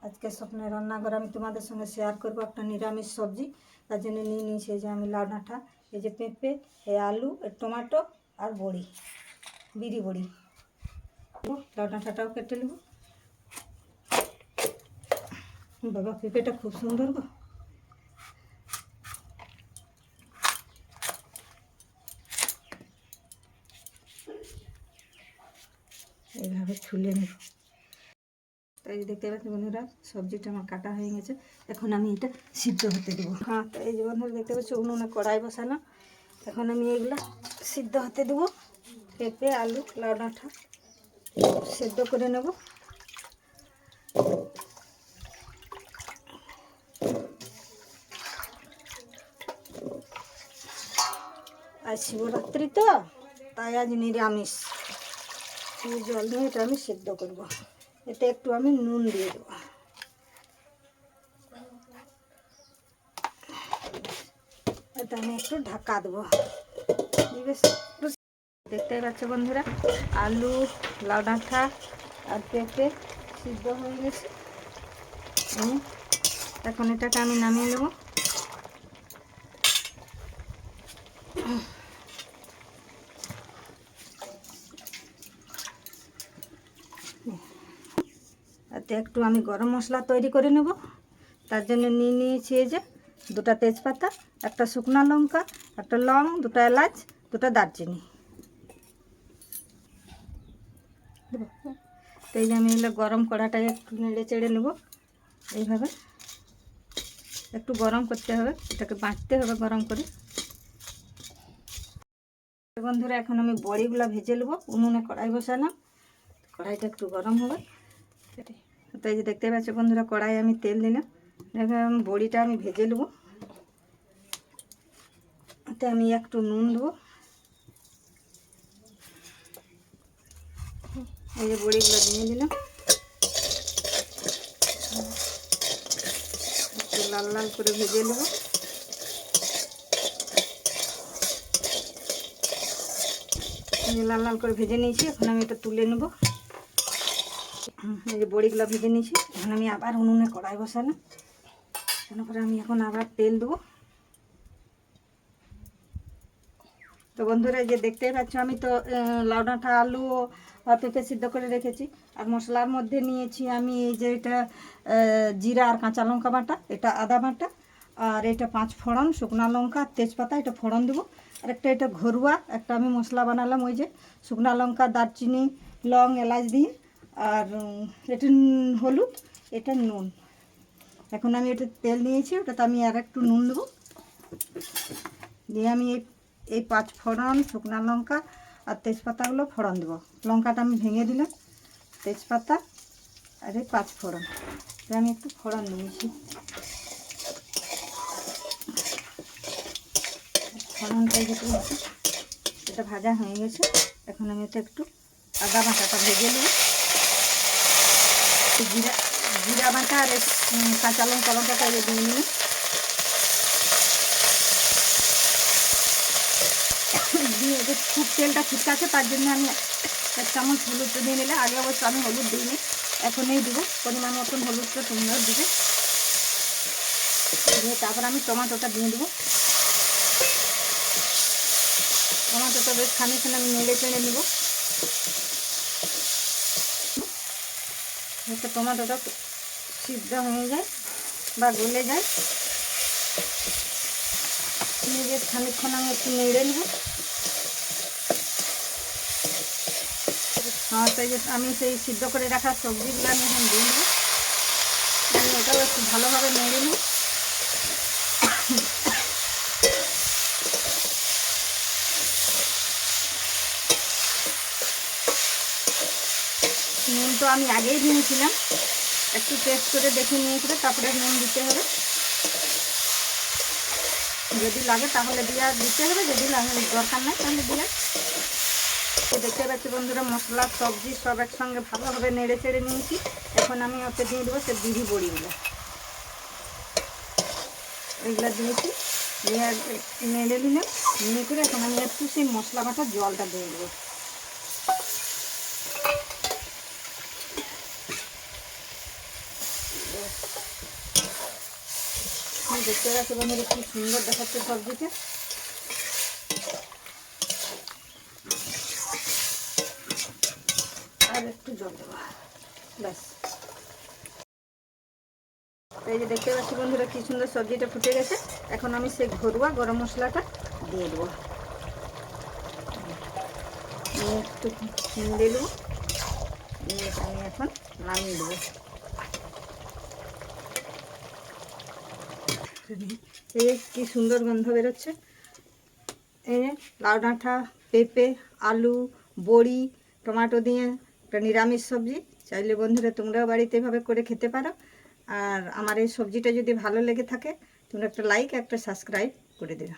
আজকে স্বপ্নের রান্নাঘর আমি তোমাদের সঙ্গে শেয়ার করবো একটা নিরামিষ সবজি। তার জন্য নিয়ে নিয়েছি এই যে আমি লাউ ডাঁটা, এই যে পেঁপে, এই আলু, এই টমেটো আর বড়ি, বিরি বড়ি। লাউ ডাঁটাটাও কেটে নেব। বাবা পেঁপেটা খুব সুন্দর গো। এইভাবে ছুলে নেব। তাই দেখতে পাচ্ছি বন্ধুরা সবজিটা আমার কাটা হয়ে গেছে। এখন আমি এটা সিদ্ধ হতে দেবো। হ্যাঁ, তো এই যে বন্ধুরা দেখতে পাচ্ছি উনুনে কড়াই বসানো। এখন আমি এগুলো সিদ্ধ হতে দেবো। পেঁপে, আলু, লাউ ডাঁটা সিদ্ধ করে নেব। আজ শিবরাত্রি তো, তাই আজ নিরামিষ। জল দিয়ে এটা আমি সিদ্ধ করব। এতে একটু আমি নুন দিয়ে দেবো। এটা আমি একটু ঢাকা দেবো। দেখতেই পাচ্ছ বন্ধুরা আলু, লাউ ডাঁটা আর পেঁপে সিদ্ধ হয়ে গেছে। এখন এটাকে আমি নামিয়ে নেব। এতে একটু আমি গরম মশলা তৈরি করে নেব। তার জন্য নিয়ে নিয়েছি এই যে দুটা তেজপাতা, একটা শুকনো লঙ্কা, একটা লং, দুটো এলাচ, দুটো দারচিনি। তো এই যে আমি এগুলো গরম কড়াটায় একটু নেড়ে চেড়ে নেব। এইভাবে একটু গরম করতে হবে, এটাকে বাঁচতে হবে গরম করে। বন্ধুরা এখন আমি বড়িগুলো ভেজে নেব। উনুনে কড়াই বসালাম, কড়াইটা একটু গরম হবে। তো এই যে দেখতে পাচ্ছ বন্ধুরা কড়াই আমি তেল দিলাম। এখন বড়িটা আমি ভেজে নেব। এতে আমি একটু নুন দেবো। এই যে বড়িগুলো দিয়ে দিলাম। একটু লাল লাল করে ভেজে নেব। লাল লাল করে ভেজে নিয়েছি, এখন আমি এটা তুলে নেব। এই যে বড়িগুলো ভেজে নিয়েছি, এখন আমি আবার উনুনে কড়াই বসালাম। তারপরে আমি এখন আবার তেল দেবো। তো বন্ধুরা যে দেখতেই পাচ্ছ আমি তো লাউ ডাঁটা, আলু আর পেঁপে সিদ্ধ করে রেখেছি। আর মশলার মধ্যে নিয়েছি আমি এই যে এটা জিরা আর কাঁচা লঙ্কা বাটা, এটা আদা বাটা, আর এটা 5 ফোড়ন, শুকনো লঙ্কা, তেজপাতা, এটা ফোড়ন দেবো। আর একটা এটা ঘরোয়া একটা আমি মশলা বানালাম, ওই যে শুকনো লঙ্কা, দারচিনি, লং, এলাচ দিয়ে। আর এটা হলুদ, এটা নুন। এখন আমি এটা তেল নিয়েছি, ওটাতে আমি আর একটু নুন দেবো। দিয়ে আমি এই 5 ফোড়ন, শুকনো লঙ্কা আর তেজপাতাগুলো ফোড়ন দেবো। লঙ্কাটা আমি ভেঙে দিলাম, তেজপাতা আর এই 5 ফোড়ন আমি একটু ফোড়ন নিয়েছি। ফোড়নটা এটা ভাজা হয়ে গেছে। এখন আমি এটা একটু আদা বাটাটা ভেজে নেব। জিরা বাটা আর কাঁচা লঙ্কা বাটাটা দিয়ে নিলাম। দিয়ে যে খুব তেলটা ছিটকাছে, তার জন্য আমি 1 চামচ হলুদ দিয়ে নিলে। আগে অবশ্য আমি হলুদ দিইনি, এখনই দিব পরিমাণ মতন হলুদটা তোমরা দিবে। দিয়ে তারপর আমি টমেটোটা দিয়ে দেবো। টমেটোটা বেশ খানিকক্ষণ আমি নেড়ে চেড়ে নেব। যাতে টমেটোটা সিদ্ধ হয়ে যায় বা গলে যায়। বেশ খানিকক্ষণ আমি একটু নেড়ে নেব। তাই যে আমি সেই সিদ্ধ করে রাখা সবজিগুলো আমি এখন দিয়ে দেবো। আমি ওটাও একটু ভালোভাবে নেড়ে নিই। নুন তো আমি আগেই দিয়েছিলাম, একটু টেস্ট করে দেখে নিয়ে করে তারপরে নুন দিতে হবে। যদি লাগে তাহলে দিতে হবে, যদি দরকার নাই তাহলে দিয়ে। দেখতে পাচ্ছি বন্ধুরা মশলা সবজি সব একসঙ্গে ভালোভাবে নেড়ে চেড়ে নিয়েছি। এখন আমি ওতে দিয়ে দেবো সে বিরি বড়িগুলো। এগুলো দিয়েছি, দিয়ে নেড়ে নিলাম। নিয়ে করে এখন আমি একটু সেই মশলা বাটার জলটা দিয়ে দেবো। দেখতে পাচ্ছ বন্ধুরা কি সুন্দর দেখাচ্ছে সবজিটা। আর একটু জল দেবো, ব্যাস। এই যে দেখতে পাচ্ছি বন্ধুরা কি সুন্দর সবজিটা ফুটে গেছে। এখন আমি সেই ঘরোয়া গরম মশলাটা দিয়ে দেবো, একটু দিয়ে দেবো, নিয়ে আমি এখন নামিয়ে দেবো। এই কি সুন্দর গন্ধ বেরোচ্ছে। এই লাউ ডাঁটা, পেঁপে, আলু, বড়ি, টমেটো দিয়ে একটা নিরামিষ সবজি। চাইলে বন্ধুরা তোমরাও বাড়িতে এভাবে করে খেতে পারো। আর আমার এই সবজিটা যদি ভালো লেগে থাকে তোমরা একটা লাইক একটা সাবস্ক্রাইব করে দেবে।